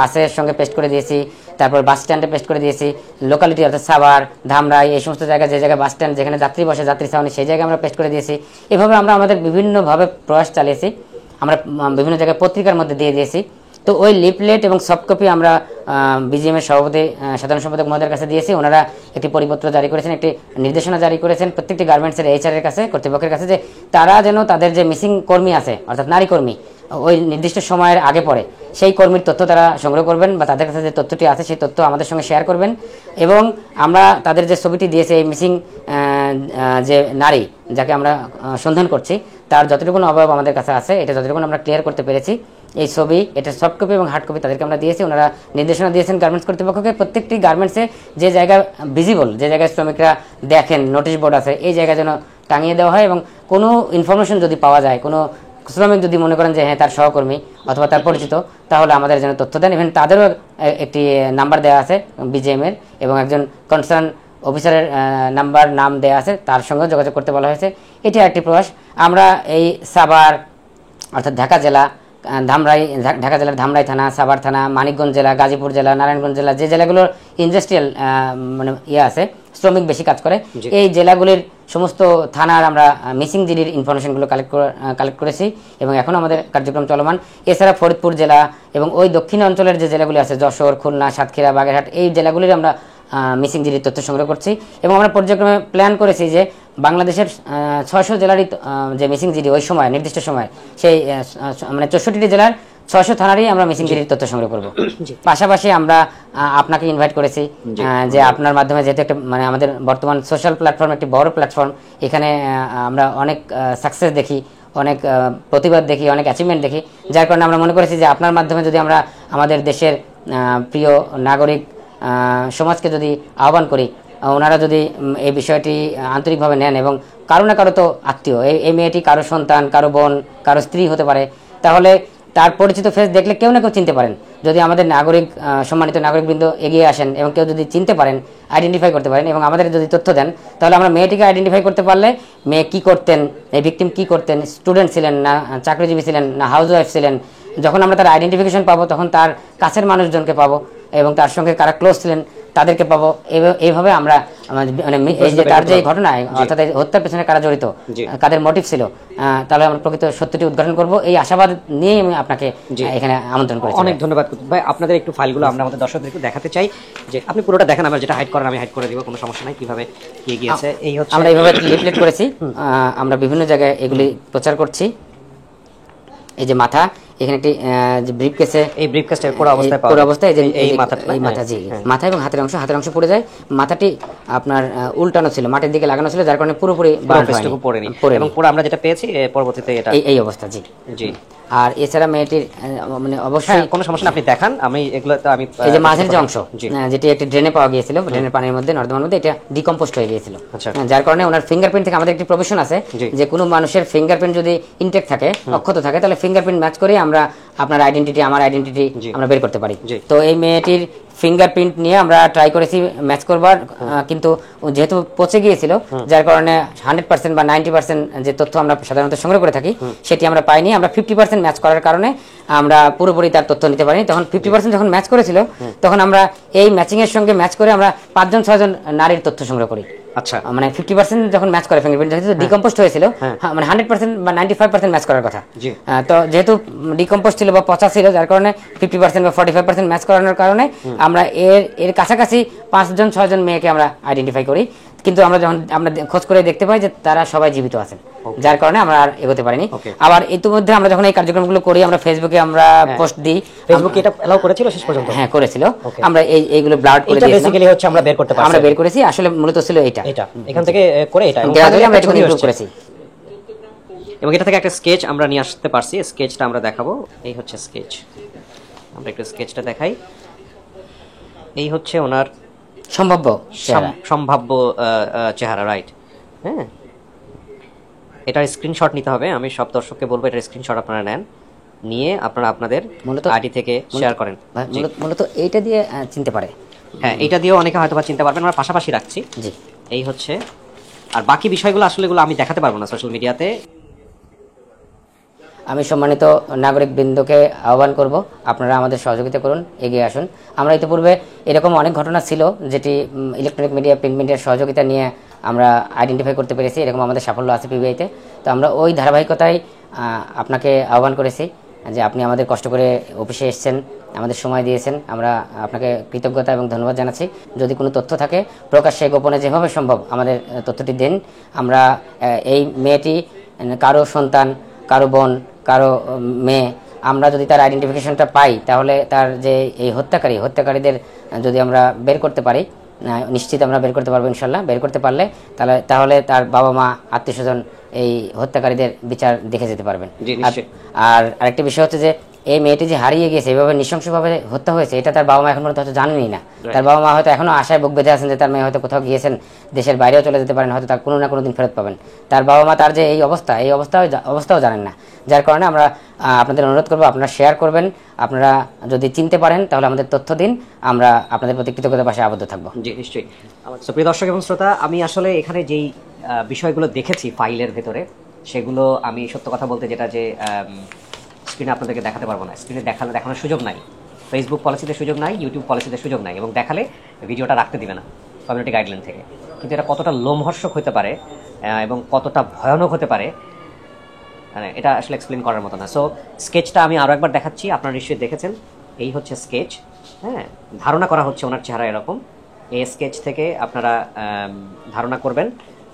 বাসের সঙ্গে পেস্ট করে দিয়েছি, তারপর বাস স্ট্যান্ডে পেস্ট করে দিয়েছি, লোকালিটি অর্থাৎ সাভার, ধামরাই, এই সমস্ত জায়গায় যে জায়গায় বাস স্ট্যান্ড যেখানে যাত্রী বসে, যাত্রী ছাউনি, সেই জায়গায় আমরা পেস্ট করে দিয়েছি। এভাবে আমরা আমাদের বিভিন্নভাবে প্রয়াস চালিয়েছি। আমরা বিভিন্ন জায়গায় পত্রিকার মধ্যে দিয়ে দিয়েছি। তো ওই লিফলেট এবং সফট কপি আমরা বিজিএমের সভাপতি সাধারণ সম্পাদক মহোদয়ের কাছে দিয়েছি। ওনারা একটি পরিপত্র জারি করেছেন, একটি নির্দেশনা জারি করেছেন প্রত্যেকটি গার্মেন্টসের এইচআরের কাছে, কর্তৃপক্ষের কাছে, যে তারা যেন তাদের যে মিসিং কর্মী আছে অর্থাৎ নারী কর্মী ওই নির্দিষ্ট সময়ের আগে পরে সেই কর্মীর তথ্য তারা সংগ্রহ করবেন বা তাদের কাছে যে তথ্যটি আছে সেই তথ্য আমাদের সঙ্গে শেয়ার করবেন। এবং আমরা তাদের যে ছবিটি দিয়েছে এই মিসিং যে নারী যাকে আমরা সন্ধান করছি তার যতটুকু অভাব আমাদের কাছে আছে এটা যতটুকু আমরা ক্লিয়ার করতে পেরেছি। এই ছবি, এটা সফট কপি এবং হার্ড কপি তাদেরকে আমরা দিয়েছি। ওনারা নির্দেশনা দিয়েছেন গার্মেন্টস কর্তৃপক্ষকে প্রত্যেকটি গার্মেন্টসে যে জায়গা ভিজিবল, যে জায়গায় শ্রমিকরা দেখেন নোটিশ বোর্ড আছে, এই জায়গা যেন টাঙিয়ে দেওয়া হয়। এবং কোনো ইনফরমেশন যদি পাওয়া যায়, কোনো শ্রমিক যদি মনে করেন যে হ্যাঁ তার সহকর্মী অথবা তার পরিচিত, তাহলে আমাদের যেন তথ্য দেন। ইভেন তাদেরও একটি নাম্বার দেওয়া আছে বিজিএমের এবং একজন কনসার্ন অফিসারের নাম দেওয়া আছে, তার সঙ্গে যোগাযোগ করতে বলা হয়েছে। এটি একটি প্রয়াস। আমরা এই সাভার অর্থাৎ ঢাকা জেলার ধামরাই থানা, সাভার থানা, মানিকগঞ্জ জেলা, গাজীপুর জেলা, নারায়ণগঞ্জ জেলা, যে জেলাগুলোর ইন্ডাস্ট্রিয়াল মানে আছে, শ্রমিক বেশি কাজ করে, এই জেলাগুলির সমস্ত থানার আমরা মিসিং জিডির ইনফরমেশনগুলো কালেক্ট করেছি এবং এখন আমাদের কার্যক্রম চলমান। এছাড়া ফরিদপুর জেলা এবং ওই দক্ষিণ অঞ্চলের যে জেলাগুলি আছে, যশোর, খুলনা, সাতক্ষীরা, বাগেরহাট, এই জেলাগুলির আমরা মিসিং জিডির তথ্য সংগ্রহ করছি। এবং আমরা পর্যায়ক্রমে প্ল্যান করেছি যে বাংলাদেশের 600 জেলারই যে মিসিং জিডি ওই সময় নির্দিষ্ট সময় সেই মানে 64টি জেলার 600 থানারই আমরা মিসিং জিডির তথ্য সংগ্রহ করব। পাশাপাশি আমরা আপনাকে ইনভাইট করেছি যে আপনার মাধ্যমে, যেহেতু একটা মানে আমাদের বর্তমান সোশ্যাল প্ল্যাটফর্ম একটি বড় প্ল্যাটফর্ম, এখানে আমরা অনেক সাকসেস দেখি, অনেক প্রতিবাদ দেখি, অনেক অ্যাচিভমেন্ট দেখি, যার কারণে আমরা মনে করেছি যে আপনার মাধ্যমে যদি আমরা আমাদের দেশের প্রিয় নাগরিক সমাজকে যদি আহ্বান করি, ওনারা যদি এই বিষয়টি আন্তরিকভাবে নেন এবং কারো না কারো তো আত্মীয়, এই মেয়েটি কারো সন্তান, কারো বোন, কারো স্ত্রী হতে পারে, তাহলে তার পরিচিত ফেস দেখলে কেউ না কেউ চিনতে পারেন। যদি আমাদের সম্মানিত নাগরিকবৃন্দ এগিয়ে আসেন এবং কেউ যদি চিনতে পারেন, আইডেন্টিফাই করতে পারেন এবং আমাদের যদি তথ্য দেন, তাহলে আমরা মেয়েটিকে আইডেন্টিফাই করতে পারলে মেয়ে কী করতেন, এই ভিকটিম কী করতেন, স্টুডেন্ট ছিলেন না চাকরিজীবী ছিলেন না হাউস ওয়াইফ ছিলেন, যখন আমরা তার আইডেন্টিফিকেশন পাবো তখন তার কাছের মানুষজনকে পাবো এবং তার সঙ্গে কারা ক্লোজ ছিলেন তাদেরকে পাবো। এইভাবে আমরা মানে এই যে তার যে ঘটনায় অর্থাৎ হত্যার পেছনে কারা জড়িত, কাদের মোটিভ ছিল, তাহলে আমরা প্রকৃত সত্যটি উদ্ঘাটন করব, এই আশাবাদ নিয়েই আমি আপনাকে এখানে আমন্ত্রণ করেছি। অনেক ধন্যবাদ ভাই। আপনাদের একটু ফাইলগুলো আমরা আমাদের দর্শকদেরকে দেখাতে চাই, যে আপনি পুরোটা দেখেন, আমরা যেটা হাইড করেন আমি হাইড করে দিব, কোনো সমস্যা নাই। কিভাবে কি গিয়েছে এই হচ্ছে আমরা এইভাবে লিফলেট করেছি, আমরা বিভিন্ন জায়গায় এগুলি প্রচার করছি। এই যে মাথা, এখানে একটি যে ব্রিফকেসে, এই ব্রিফকেসটা পুরো অবস্থায় এই মাথা জি মাথা এবং হাতের অংশ পড়ে যায়। মাথাটি আপনার উল্টানো ছিল, মাটির দিকে লাগানো ছিল, যার কারণে পুরোপুরি পড়েনি এবং পুরো আমরা যেটা পেয়েছি পরবর্তীতে এটা এই অবস্থা। জি জি। আর এছাড়া মেয়েটির মানে অবশ্যই কোনো সমস্যা আপনি দেখান, আমি এগুলো তো আমি এই যে মাঝের যে অংশ যেটি একটি ড্রেনে পাওয়া গিয়েছিল, ড্রেনের পানির মধ্যে, নর্দমার মধ্যে, এটা ডিকম্পোস্ট হয়ে গিয়েছিল, যার কারণে ওনার ফিঙ্গারপ্রিন্ট থেকে আমাদের একটি প্রভিশন আছে যে কোনো মানুষের ফিঙ্গারপ্রিন্ট যদি ইনটেক থাকে, অক্ষত থাকে, তাহলে ফিঙ্গারপ্রিন্ট ম্যাচ করে আমরা আপনার আইডেন্টিটি, আমার আইডেন্টিটি আমরা বের করতে পারি। তো এই মেয়েটির ফিঙ্গারপ্রিন্ট নিয়ে আমরা ট্রাই করেছি ম্যাচ করবার, কিন্তু যেহেতু পচে গিয়েছিল যার কারণে 100% বা 90% যে তথ্য আমরা সাধারণত সংগ্রহ করে থাকি সেটি আমরা পাইনি। আমরা 50% ম্যাচ করার কারণে আমরা পুরোপুরি তার তথ্য নিতে পারিনি। তখন 50% যখন ম্যাচ করেছিল তখন আমরা এই ম্যাচিং এর সঙ্গে ম্যাচ করে আমরা 5-6জন নারীর তথ্য সংগ্রহ করি। আচ্ছা, মানে 50% যখন ম্যাচ করে ফিঙ্গারপ্রিন্ট, যেহেতু ডিকম্পোস্ট হয়েছিল, মানে 100% বা 95% ম্যাচ করার কথা, তো যেহেতু ডিকম্পোস্ট ছিল বা পচা ছিল, যার কারণে 50% বা 45% ম্যাচ করানোর কারণে আমরা এর কাছাকাছি 5-6জন মেয়েকে আমরা আইডেন্টিফাই করি। কিন্তু আমরা যখন আমরা খোঁজ করে দেখতে পাই যে তারা সবাই জীবিত আছেন, যার কারণে আমরা আর এগোতে পারিনি। আবার ইতিমধ্যে আমরা যখন এই কার্যক্রমগুলো করি, আমরা ফেসবুকে আমরা পোস্ট দিই। ফেসবুকে এটা এলাও করেছিল শেষ পর্যন্ত? হ্যাঁ, করেছিল। আমরা এইগুলো ব্লাড করে দিয়েছি, বেসিক্যালি হচ্ছে আমরা বের করতে পারছি, আমরা বের করেছি। আসলে মূলত ছিল এটা এখান থেকে করে এটা আমরা একটু ইমপ্রুভ করেছি এবং এটা থেকে একটা স্কেচ আমরা নিয়ে আসতে পারছি। স্কেচটা আমরা দেখাবো। এই হচ্ছে স্কেচ, আমরা একটু স্কেচটা দেখাই। এই হচ্ছে ওনার সম্ভাব্য চেহারা, রাইট? হ্যাঁ, এটার স্ক্রিনশট নিতে হবে। আমি সব দর্শককে বলবো এটার স্ক্রিনশট আপনারা নেন, নিয়ে আপনারা আপনাদের আইডি থেকে শেয়ার করেন। মূলত এইটা দিয়ে চিনতে পারে। হ্যাঁ, এটা দিয়েও অনেকে হয়তো বা চিনতে পারবেন। আমরা পাশাপাশি রাখছি। জি, এই হচ্ছে। আর বাকি বিষয়গুলো আসলে এগুলো আমি দেখাতে পারবো না সোশ্যাল মিডিয়াতে। আমি সম্মানিত নাগরিক বৃন্দকে আহ্বান করব, আপনারা আমাদের সহযোগিতা করুন, এগিয়ে আসুন। আমরা ইতিপূর্বে এরকম অনেক ঘটনা ছিল যেটি ইলেকট্রনিক মিডিয়া, প্রিন্ট মিডিয়ার সহযোগিতা নিয়ে আমরা আইডেন্টিফাই করতে পেরেছি, এরকম আমাদের সাফল্য আছে পিবিআইতে। তো আমরা ওই ধারাবাহিকতায় আপনাকে আহ্বান করেছি যে আপনি আমাদের কষ্ট করে অফিসে এসেছেন, আমাদের সময় দিয়েছেন, আমরা আপনাকে কৃতজ্ঞতা এবং ধন্যবাদ জানাচ্ছি। যদি কোনো তথ্য থাকে প্রকাশ্যে গোপনে যেভাবে সম্ভব আমাদের তথ্যটি দিন। আমরা এই মেয়েটি কারো সন্তান, কারো বোন, কারো মেয়ে, আমরা যদি তার আইডেন্টিফিকেশনটা পাই তাহলে তার যে এই হত্যাকারীদের যদি আমরা বের করতে পারি, নিশ্চিত আমরা বের করতে পারবো ইনশাল্লাহ। বের করতে পারলে তাহলে তার বাবা মা, আত্মীয় স্বজন এই হত্যাকারীদের বিচার দেখে যেতে পারবেন। আর আরেকটি বিষয় হচ্ছে যে এই মেয়েটি যে হারিয়ে গিয়েছে, এইভাবে নৃশংসভাবে হত্যা হয়েছে, এটা তার বাবা মা এখন পর্যন্ত হয়তো জানেনই না। তার বাবা মা হয়তো এখনো আশায় বুক বেঁধে আছেন যে তার মেয়ে হয়তো কোথাও গিয়েছেন, দেশের বাইরেও চলে যেতে পারেন, হয়তো তার কোনো না কোনো দিন ফেরত পাবেন। তার বাবা মা তার যে এই অবস্থাও জানেন না। যার কারণে আমরা আপনাদের অনুরোধ করবো, আপনারা শেয়ার করবেন। আপনারা যদি চিনতে পারেন তাহলে আমাদের তথ্য দিন, আমরা আপনাদের প্রতি কৃতজ্ঞতার পাশে আবদ্ধ থাকবো। জি, নিশ্চয়ই। প্রিয় দর্শক এবং শ্রোতা, আমি আসলে এখানে যেই বিষয়গুলো দেখেছি ফাইলের ভেতরে, সেগুলো আমি সত্য কথা বলতে যেটা যে স্ক্রিনে আপনাদেরকে দেখাতে পারবো না, স্ক্রিনে দেখানোর সুযোগ নাই, ফেসবুক পলিসিতে সুযোগ নাই, ইউটিউব পলিসিতে সুযোগ নাই, এবং দেখালে ভিডিওটা রাখতে দিবে না কমিউনিটি গাইডলাইন থেকে। কিন্তু এটা কতটা লোমহর্ষক হতে পারে এবং কতটা ভয়ানক হতে পারে, মানে এটা আসলে এক্সপ্লেন করার মতো না। সো স্কেচটা আমি আরও একবার দেখাচ্ছি, আপনারা নিশ্চয়ই দেখেছেন। এই হচ্ছে স্কেচ, হ্যাঁ, ধারণা করা হচ্ছে ওনার চেহারা এরকম। এই স্কেচ থেকে আপনারা ধারণা করবেন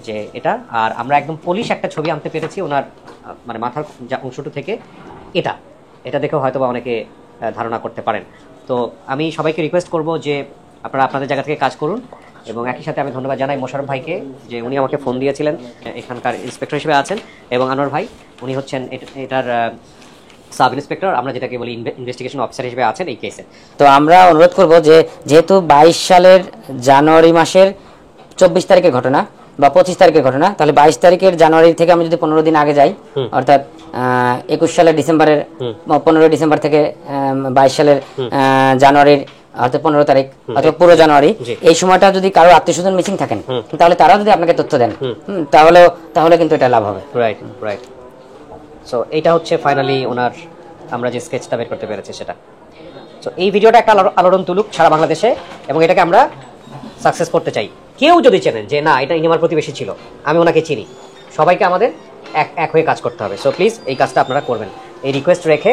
যে এটা। আর আমরা একদম পলিশ একটা ছবি আনতে পেরেছি ওনার মানে মাথার অংশটু থেকে। এটা দেখেও হয়তো বা অনেকে ধারণা করতে পারেন। তো আমি সবাইকে রিকোয়েস্ট করব যে আপনারা আপনাদের জায়গা থেকে কাজ করুন, এবং একই সাথে আমি ধন্যবাদ জানাই মোশাররফ ভাইকে যে উনি আমাকে ফোন দিয়েছিলেন, এখানকার ইন্সপেক্টর হিসেবে আছেন, এবং আনোয়ার ভাই উনি হচ্ছেন এটার সাব ইন্সপেক্টর, আমরা যেটাকে বলি ইনভেস্টিগেশন অফিসার হিসেবে আছেন এই কেসে। তো আমরা অনুরোধ করব যে যেহেতু 22 সালের জানুয়ারি মাসের 24 তারিখের ঘটনা বা 25 তারিখের ঘটনা, তাহলে 22 তারিখের জানুয়ারি থেকে আমি যদি 15 দিন আগে যাই, অর্থাৎ 21 সালের ডিসেম্বরের 15 ডিসেম্বর থেকে 22 সালের জানুয়ারির হয়তো 15 তারিখ অথবা পুরো জানুয়ারি, এই সময়টা যদি কারো আত্মীয় স্বজন মিসিং থাকেন তাহলে তারাও যদি আপনাকে তথ্য দেন তাহলে কিন্তু এটা লাভ হবে। রাইট। সো এইটা হচ্ছে ফাইনালি ওনার আমরা যে স্কেচটা বের করতে পেরেছি সেটা। সো এই ভিডিওটা একটা আলোড়ন তুলুক সারা বাংলাদেশে, এবং এটাকে আমরা সাকসেস করতে চাই। কেউ যদি চেনেন যে না এটা ইনি আমার প্রতিবেশী ছিল, আমি ওনাকে চিনি, সবাইকে আমাদের এক হয়ে কাজ করতে হবে। সো প্লিজ এই কাজটা আপনারা করবেন, এই রিকোয়েস্ট রেখে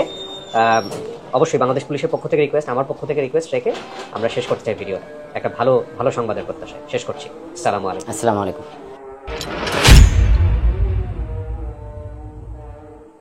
অবশ্যই বাংলাদেশ পুলিশের পক্ষ থেকে রিকোয়েস্ট, আমার পক্ষ থেকে রিকোয়েস্ট রেখে আমরা শেষ করতে চাই ভিডিও। একটা ভালো সংবাদের প্রত্যাশায় শেষ করছি। আসসালামু আলাইকুম।